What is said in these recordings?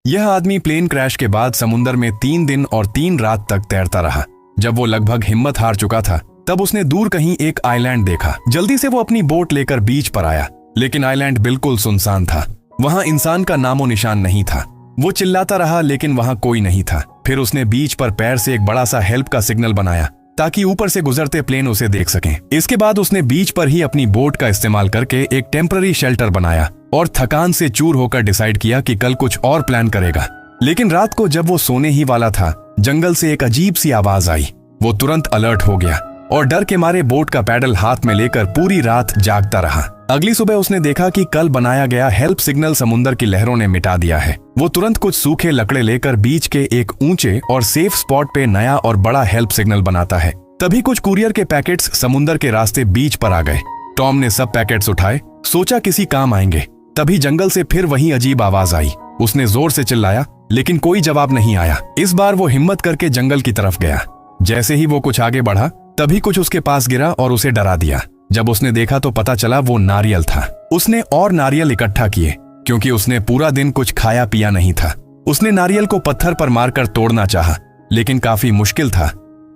यह आदमी plane crash के बाद समुंदर में 3 दिन और 3 रात तक तैरता रहा। जब वो लगभग हिम्मत हार चुका था तब उसने दूर कहीं एक आइलैंड देखा। जल्दी से वो अपनी बोट लेकर बीच पर आया, लेकिन आइलैंड बिल्कुल सुनसान था। वहां इंसान का नामो निशान नहीं था। वो चिल्लाता रहा लेकिन वहां कोई नहीं था। फिर उसने बीच पर पैर से एक बड़ा सा हेल्प का सिग्नल बनाया ताकि ऊपर से गुजरते प्लेन उसे देख सकें। इसके बाद उसने बीच पर ही अपनी बोट का इस्तेमाल करके एक टेम्पररी शेल्टर बनाया और थकान से चूर होकर डिसाइड किया कि कल कुछ और प्लान करेगा। लेकिन रात को जब वो सोने ही वाला था, जंगल से एक अजीब सी आवाज आई। वो तुरंत अलर्ट हो गया और डर के मारे बोट का पैडल हाथ में लेकर पूरी रात जागता रहा। अगली सुबह उसने देखा कि कल बनाया गया हेल्प सिग्नल समुंदर की लहरों ने मिटा दिया है। वो तुरंत कुछ सूखे लकड़े लेकर बीच के एक ऊंचे और सेफ स्पॉट पे नया और बड़ा हेल्प सिग्नल बनाता है। तभी कुछ कुरियर के पैकेट्स समुंदर के रास्ते बीच पर आ गए। टॉम ने सब पैकेट्स उठाए, सोचा किसी काम आएंगे। तभी जंगल से फिर वही अजीब आवाज आई। उसने जोर से चिल्लाया लेकिन कोई जवाब नहीं आया। इस बार वो हिम्मत करके जंगल की तरफ गया। जैसे ही वो कुछ आगे बढ़ा तभी कुछ उसके पास गिरा और उसे डरा दिया। जब उसने देखा तो पता चला वो नारियल था। उसने और नारियल इकट्ठा किए क्योंकि उसने पूरा दिन कुछ खाया पिया नहीं था। उसने नारियल को पत्थर पर मारकर तोड़ना चाहा, लेकिन काफी मुश्किल था।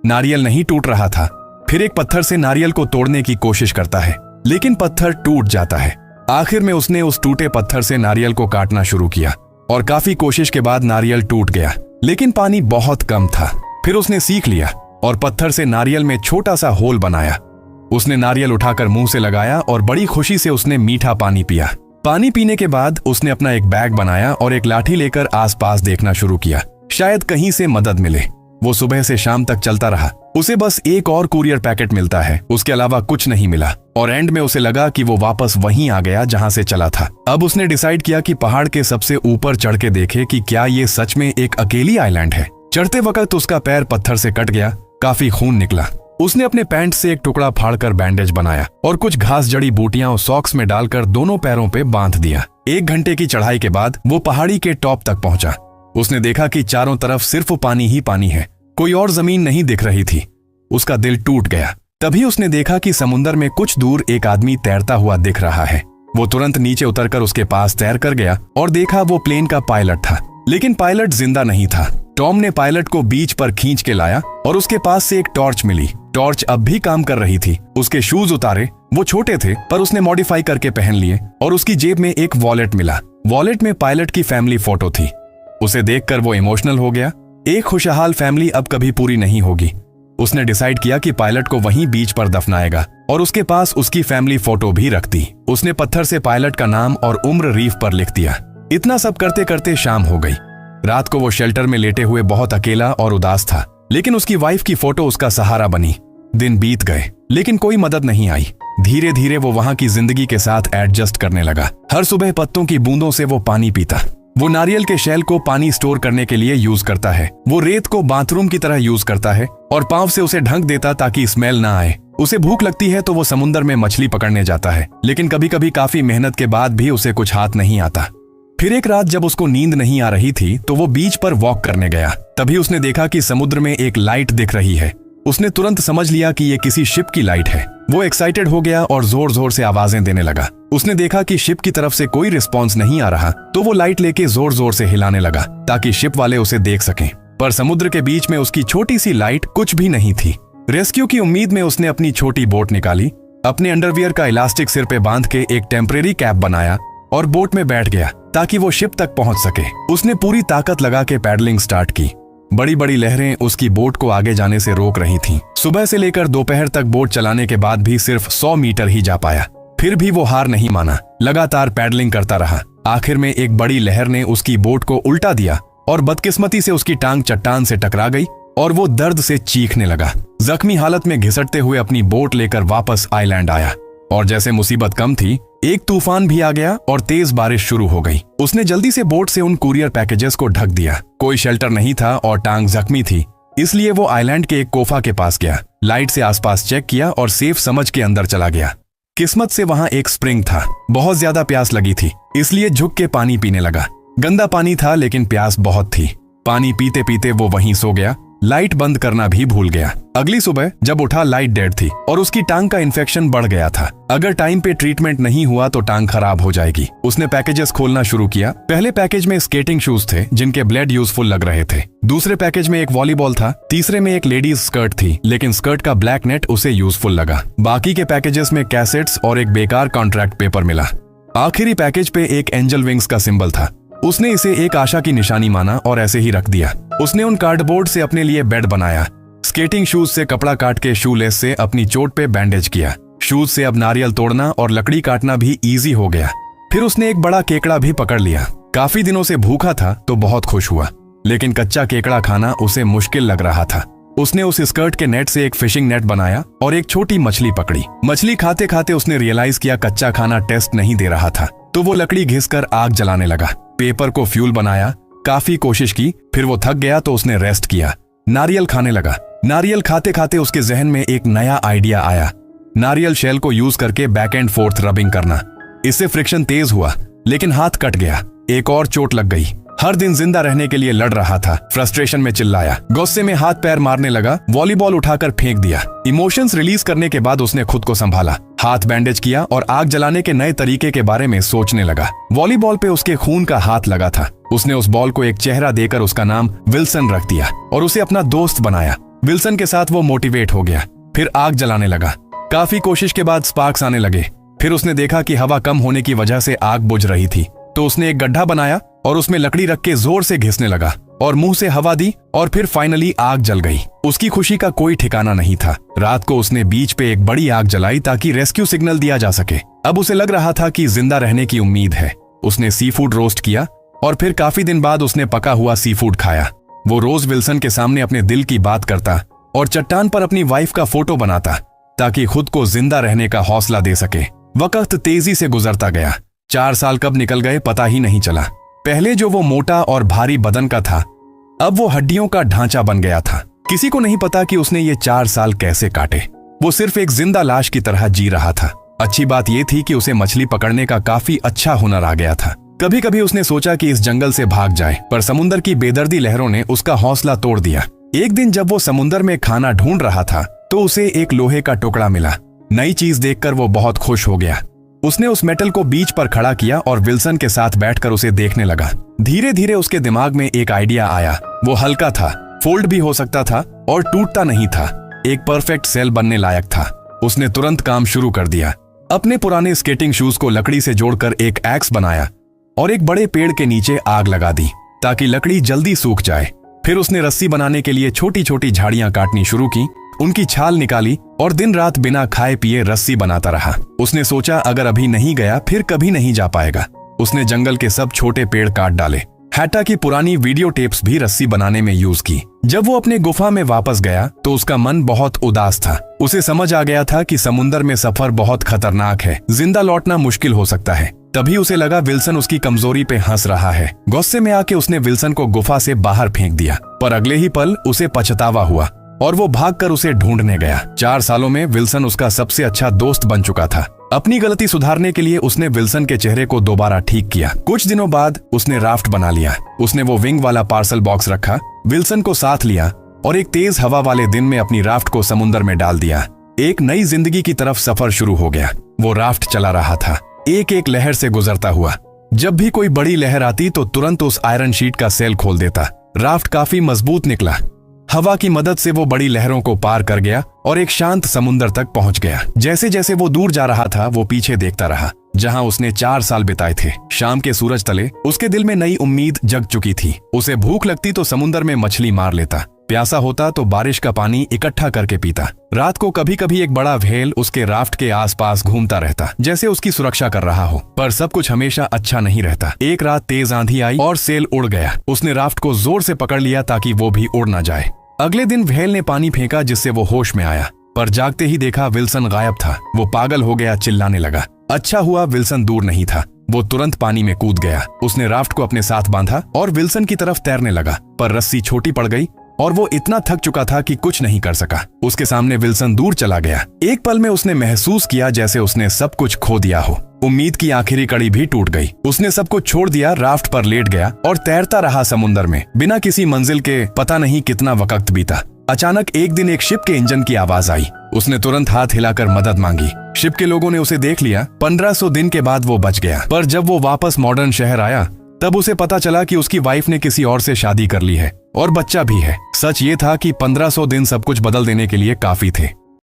नारियल नहीं टूट रहा था। फिर एक पत्थर से नारियल को तोड़ने की कोशिश करता है, लेकिन पत्थर टूट जाता है। आखिर में उसने उस टूटे पत्थर से नारियल को काटना शुरू किया और काफी कोशिश के बाद नारियल टूट गया, लेकिन पानी बहुत कम था। फिर उसने सीख लिया और पत्थर से नारियल में छोटा सा होल बनाया। उसने नारियल उठाकर मुंह से लगाया और बड़ी खुशी से उसने मीठा पानी पिया। पानी पीने के बाद उसने अपना एक बैग बनाया और एक लाठी लेकर आसपास देखना शुरू किया, शायद कहीं से मदद मिले। वो सुबह से शाम तक चलता रहा। उसे बस एक और कुरियर पैकेट मिलता है, उसके अलावा कुछ नहीं मिला और एंड में उसे लगा कि वो वापस वहीं आ गया जहां से चला था। अब उसने डिसाइड किया कि पहाड़ के सबसे ऊपर चढ़ के देखे कि क्या ये सच में एक अकेली आइलैंड है। चढ़ते वक्त उसका पैर पत्थर से कट गया, काफी खून निकला। उसने अपने पैंट से एक टुकड़ा फाड़कर बैंडेज बनाया और कुछ घास जड़ी बूटियां और सॉक्स में डालकर दोनों पैरों पे बांध दिया। 1 घंटे की चढ़ाई के बाद वो पहाड़ी के टॉप तक पहुंचा। उसने देखा कि चारों तरफ सिर्फ पानी ही पानी है, कोई और जमीन नहीं दिख रही थी। उसका दिल टूट गया। तभी उसने देखा कि समुंदर में कुछ दूर एक आदमी तैरता हुआ दिख रहा है। वो तुरंत नीचे उतरकर उसके पास तैर कर गया और देखा वो प्लेन का पायलट था, लेकिन पायलट जिंदा नहीं था। टॉम ने पायलट को बीच पर खींच के लाया और उसके पास से एक टॉर्च मिली। टॉर्च अब भी काम कर रही थी। उसके शूज उतारे, वो छोटे थे पर उसने मॉडिफाई करके पहन लिए और उसकी जेब में एक वॉलेट मिला। वॉलेट में पायलट की फैमिली फोटो थी। उसे देखकर वो इमोशनल हो गया। एक खुशहाल फैमिली अब कभी पूरी नहीं होगी। उसने डिसाइड किया कि पायलट को वहीं बीच पर दफनाएगा और उसके पास उसकी फैमिली फोटो भी रख दी। उसने पत्थर से पायलट का नाम और उम्र रीफ पर लिख दिया। इतना सब करते करते शाम हो गई। रात को वो शेल्टर में लेटे हुए बहुत अकेला और उदास था, लेकिन उसकी वाइफ की फोटो उसका सहारा बनी। दिन बीत गए लेकिन कोई मदद नहीं आई। धीरे धीरे वो वहां की जिंदगी के साथ एडजस्ट करने लगा। हर सुबह पत्तों की बूंदों से वो पानी पीता। वो नारियल के शेल को पानी स्टोर करने के लिए यूज करता है। वो रेत को बाथरूम की तरह यूज करता है और पांव से उसे ढक देता ताकि स्मेल ना आए। उसे भूख लगती है तो वो समुंदर में मछली पकड़ने जाता है, लेकिन कभी कभी काफी मेहनत के बाद भी उसे कुछ हाथ नहीं आता। फिर एक रात जब उसको नींद नहीं आ रही थी तो वो बीच पर वॉक करने गया। तभी उसने देखा कि समुद्र में एक लाइट दिख रही है। उसने तुरंत समझ लिया कि ये किसी शिप की लाइट है। वो एक्साइटेड हो गया और जोर जोर से आवाजें देने लगा। उसने देखा कि शिप की तरफ से कोई रिस्पॉन्स नहीं आ रहा तो वो लाइट लेके जोर जोर से हिलाने लगा ताकि शिप वाले उसे देख सकें। पर समुद्र के बीच में उसकी छोटी सी लाइट कुछ भी नहीं थी। रेस्क्यू की उम्मीद में उसने अपनी छोटी बोट निकाली, अपने अंडरवियर का इलास्टिक सिर पे बांध के एक टेम्परेरी कैप बनाया और बोट में बैठ गया ताकि वो शिप तक पहुंच सके। उसने पूरी ताकत लगा के पैडलिंग स्टार्ट की। बड़ी बड़ी लहरें उसकी बोट को आगे जाने से रोक रही थीं। सुबह से लेकर दोपहर तक बोट चलाने के बाद भी सिर्फ 100 मीटर ही जा पाया। फिर भी वो हार नहीं माना, लगातार पैडलिंग करता रहा। आखिर में एक बड़ी लहर ने उसकी बोट को उल्टा दिया और बदकिस्मती से उसकी टांग चट्टान से टकरा गई और वो दर्द से चीखने लगा। जख्मी हालत में घिसटते हुए अपनी बोट लेकर वापस आइलैंड आया और जैसे मुसीबत कम थी, एक तूफान भी आ गया और तेज बारिश शुरू हो गई। उसने जल्दी से बोट से उन कुरियर पैकेजेस को ढक दिया। कोई शेल्टर नहीं था और टांग जख्मी थी, इसलिए वो आइलैंड के एक कोफा के पास गया। लाइट से आसपास चेक किया और सेफ समझ के अंदर चला गया। किस्मत से वहां एक स्प्रिंग था। बहुत ज्यादा प्यास लगी थी, इसलिए झुक के पानी पीने लगा। गंदा पानी था लेकिन प्यास बहुत थी। पानी पीते पीते वो वहीं सो गया लाइट बंद करना भी भूल गया। अगली सुबह जब उठा लाइट डेड थी और उसकी टांग का इन्फेक्शन बढ़ गया था। अगर टाइम पे ट्रीटमेंट नहीं हुआ तो टांग खराब हो जाएगी। उसने पैकेजेस खोलना शुरू किया। पहले पैकेज में स्केटिंग शूज थे जिनके ब्लेड यूजफुल लग रहे थे। दूसरे पैकेज में एक वॉलीबॉल था। तीसरे में एक लेडीज स्कर्ट थी, लेकिन स्कर्ट का ब्लैक नेट उसे यूजफुल लगा। बाकी के पैकेजेस में कैसेट्स और एक बेकार कॉन्ट्रैक्ट पेपर मिला। आखिरी पैकेज पे एक एंजल विंग्स का सिंबल था। उसने इसे एक आशा की निशानी माना और ऐसे ही रख दिया। उसने उन कार्डबोर्ड से अपने लिए बेड बनाया। स्केटिंग शूज से कपड़ा काट के शूलेस से अपनी चोट पे बैंडेज किया। शूज से अब नारियल तोड़ना और लकड़ी काटना भी इजी हो गया। फिर उसने एक बड़ा केकड़ा भी पकड़ लिया। काफी दिनों से भूखा था तो बहुत खुश हुआ, लेकिन कच्चा केकड़ा खाना उसे मुश्किल लग रहा था। उसने उस स्कर्ट के नेट से एक फिशिंग नेट बनाया और एक छोटी मछली पकड़ी। मछली खाते खाते उसने रियलाइज किया कच्चा खाना टेस्ट नहीं दे रहा था, तो वो लकड़ी घिसकर आग जलाने लगा। पेपर को फ्यूल बनाया। काफी कोशिश की, फिर वो थक गया तो उसने रेस्ट किया। नारियल खाने लगा। नारियल खाते खाते उसके जहन में एक नया आइडिया आया। नारियल शेल को यूज करके बैक एंड फोर्थ रबिंग करना। इससे फ्रिक्शन तेज हुआ, लेकिन हाथ कट गया। एक और चोट लग गई। हर दिन जिंदा रहने के लिए लड़ रहा था। फ्रस्ट्रेशन में चिल्लाया, गुस्से में हाथ पैर मारने लगा। वॉलीबॉल उठाकर फेंक दिया। इमोशंस रिलीज करने के बाद उसने खुद को संभाला। हाथ बैंडेज किया और आग जलाने के नए तरीके के बारे में सोचने लगा। वॉलीबॉल पे उसके खून का हाथ लगा था। उसने उस बॉल को एक चेहरा देकर उसका नाम विल्सन रख दिया और उसे अपना दोस्त बनाया। विल्सन के साथ वो मोटिवेट हो गया। फिर आग जलाने लगा। काफी कोशिश के बाद स्पार्क्स आने लगे। फिर उसने देखा कि हवा कम होने की वजह से आग बुझ रही थी, तो उसने एक गड्ढा बनाया और उसमें लकड़ी रख के जोर से घिसने लगा और मुंह से हवा दी और फिर फाइनली आग जल गई। उसकी खुशी का कोई ठिकाना नहीं था। रात को उसने बीच पे एक बड़ी आग जलाई ताकि रेस्क्यू सिग्नल दिया जा सके। अब उसे लग रहा था कि जिंदा रहने की उम्मीद है। उसने सी फूड रोस्ट किया और फिर काफी दिन बाद उसने पका हुआ सी फूड खाया। वो रोज विल्सन के सामने अपने दिल की बात करता और चट्टान पर अपनी वाइफ का फोटो बनाता ताकि खुद को जिंदा रहने का हौसला दे सके। वक्त तेजी से गुजरता गया। 4 साल कब निकल गए पता ही नहीं चला। पहले जो वो मोटा और भारी बदन का था, अब वो हड्डियों का ढांचा बन गया था। किसी को नहीं पता कि उसने ये 4 साल कैसे काटे। वो सिर्फ एक जिंदा लाश की तरह जी रहा था। अच्छी बात ये थी कि उसे मछली पकड़ने का काफी अच्छा हुनर आ गया था। कभी कभी उसने सोचा कि इस जंगल से भाग जाए, पर समुद्र की बेदर्दी लहरों ने उसका हौसला तोड़ दिया। एक दिन जब वो समुद्र में खाना ढूंढ रहा था तो उसे एक लोहे का टुकड़ा मिला। नई चीज देखकर वो बहुत खुश हो गया। उसने उस मेटल को बीच पर खड़ा किया और विल्सन के साथ बैठकर उसे देखने लगा। धीरे धीरे उसके दिमाग में एक आइडिया आया। वो हल्का था, फोल्ड भी हो सकता था और टूटता नहीं था। एक परफेक्ट सेल बनने लायक था। उसने तुरंत काम शुरू कर दिया। अपने पुराने स्केटिंग शूज को लकड़ी से जोड़कर एक एक्स बनाया और एक बड़े पेड़ के नीचे आग लगा दी ताकि लकड़ी जल्दी सूख जाए। फिर उसने रस्सी बनाने के लिए छोटी छोटी झाड़ियां काटनी शुरू की, उनकी छाल निकाली और दिन रात बिना खाए पिए रस्सी बनाता रहा। उसने सोचा अगर अभी नहीं गया फिर कभी नहीं जा पाएगा। उसने जंगल के सब छोटे पेड़ काट डाले। हैटा की पुरानी वीडियो टेप्स भी रस्सी बनाने में यूज की। जब वो अपने गुफा में वापस गया तो उसका मन बहुत उदास था। उसे समझ आ गया था कि समुद्र में सफर बहुत खतरनाक है। जिंदा लौटना मुश्किल हो सकता है। तभी उसे लगा विल्सन उसकी कमजोरी पे हंस रहा है। गुस्से में आके उसने विल्सन को गुफा से बाहर फेंक दिया, पर अगले ही पल उसे पछतावा हुआ और वो भागकर उसे ढूंढने गया। 4 सालों में विल्सन उसका सबसे अच्छा दोस्त बन चुका था। अपनी गलती सुधारने के लिए उसने विल्सन के चेहरे को दोबारा ठीक किया। कुछ दिनों बाद उसने राफ्ट बना लिया। उसने वो विंग वाला पार्सल बॉक्स रखा, विल्सन को साथ लिया और एक तेज हवा वाले दिन में अपनी राफ्ट को समुद्र में डाल दिया। एक नई जिंदगी की तरफ सफर शुरू हो गया। वो राफ्ट चला रहा था, एक एक लहर से गुजरता हुआ। जब भी कोई बड़ी लहर आती तो तुरंत उस आयरन शीट का सेल खोल देता। राफ्ट काफी मजबूत निकला। हवा की मदद से वो बड़ी लहरों को पार कर गया और एक शांत समुद्र तक पहुंच गया। जैसे जैसे वो दूर जा रहा था वो पीछे देखता रहा जहां उसने 4 साल बिताए थे। शाम के सूरज तले उसके दिल में नई उम्मीद जग चुकी थी। उसे भूख लगती तो समुद्र में मछली मार लेता, प्यासा होता तो बारिश का पानी इकट्ठा करके पीता। रात को कभी कभी एक बड़ा व्हेल उसके राफ्ट के आसपास घूमता रहता, जैसे उसकी सुरक्षा कर रहा हो। पर सब कुछ हमेशा अच्छा नहीं रहता। एक रात तेज आंधी आई और सेल उड़ गया। उसने राफ्ट को जोर से पकड़ लिया ताकि वो भी उड़ न जाए। अगले दिन व्हेल ने पानी फेंका जिससे वो होश में आया, पर जागते ही देखा विल्सन गायब था। वो पागल हो गया, चिल्लाने लगा। अच्छा हुआ विल्सन दूर नहीं था। वो तुरंत पानी में कूद गया। उसने राफ्ट को अपने साथ बांधा और विल्सन की तरफ तैरने लगा, पर रस्सी छोटी पड़ गई और वो इतना थक चुका था कि कुछ नहीं कर सका। उसके सामने विल्सन दूर चला गया। एक पल में उसने महसूस किया जैसे उसने सब कुछ खो दिया हो। उम्मीद की आखिरी कड़ी भी टूट गई। उसने सब कुछ छोड़ दिया, राफ्ट पर लेट गया और तैरता रहा समुंदर में बिना किसी मंजिल के। पता नहीं कितना वक्त बीता। अचानक एक दिन एक शिप के इंजन की आवाज आई। उसने तुरंत हाथ हिलाकर मदद मांगी। शिप के लोगों ने उसे देख लिया। 1500 दिन के बाद वो बच गया। पर जब वो वापस मॉडर्न शहर आया तब उसे पता चला कि उसकी वाइफ ने किसी और से शादी कर ली है और बच्चा भी है। सच ये था कि 1500 दिन सब कुछ बदल देने के लिए काफी थे।